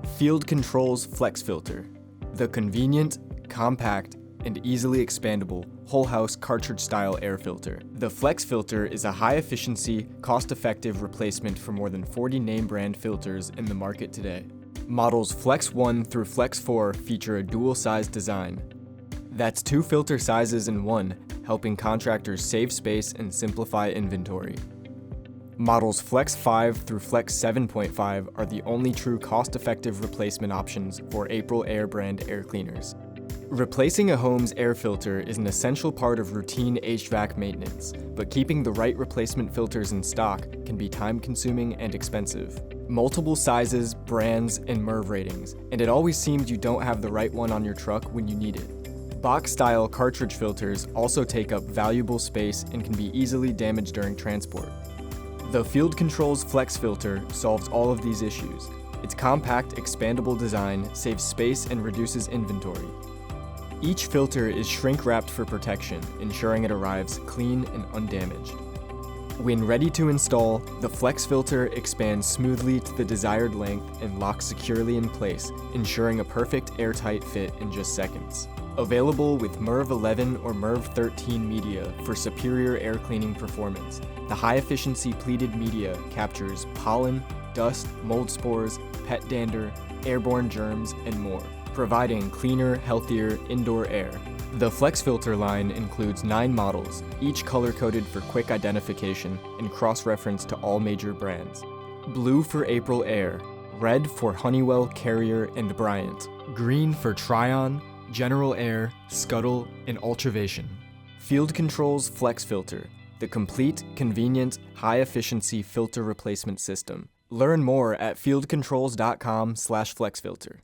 Field Control's FlexFilter, the convenient, compact, and easily expandable whole-house cartridge-style air filter. The FlexFilter is a high-efficiency, cost-effective replacement for more than 40 name-brand filters in the market today. Models Flex 1 through Flex 4 feature a dual-size design. That's 2 filter sizes in one, helping contractors save space and simplify inventory. Models Flex 5 through Flex 7.5 are the only true cost-effective replacement options for April Air brand air cleaners. Replacing a home's air filter is an essential part of routine HVAC maintenance, but keeping the right replacement filters in stock can be time-consuming and expensive. Multiple sizes, brands, and MERV ratings, and it always seems you don't have the right one on your truck when you need it. Box-style cartridge filters also take up valuable space and can be easily damaged during transport. The Field Control's FlexFilter solves all of these issues. Its compact, expandable design saves space and reduces inventory. Each filter is shrink-wrapped for protection, ensuring it arrives clean and undamaged. When ready to install, the FlexFilter expands smoothly to the desired length and locks securely in place, ensuring a perfect airtight fit in just seconds. Available with MERV 11 or MERV 13 media for superior air cleaning performance, the high-efficiency pleated media captures pollen, dust, mold spores, pet dander, airborne germs, and more, providing cleaner, healthier indoor air. The FlexFilter line includes 9 models, each color-coded for quick identification and cross-reference to all major brands. Blue for April Air, red for Honeywell, Carrier, and Bryant, green for Tryon, General Air, Scuttle, and Ultravation. Field Control's FlexFilter, the complete, convenient, high-efficiency filter replacement system. Learn more at fieldcontrols.com/FlexFilter.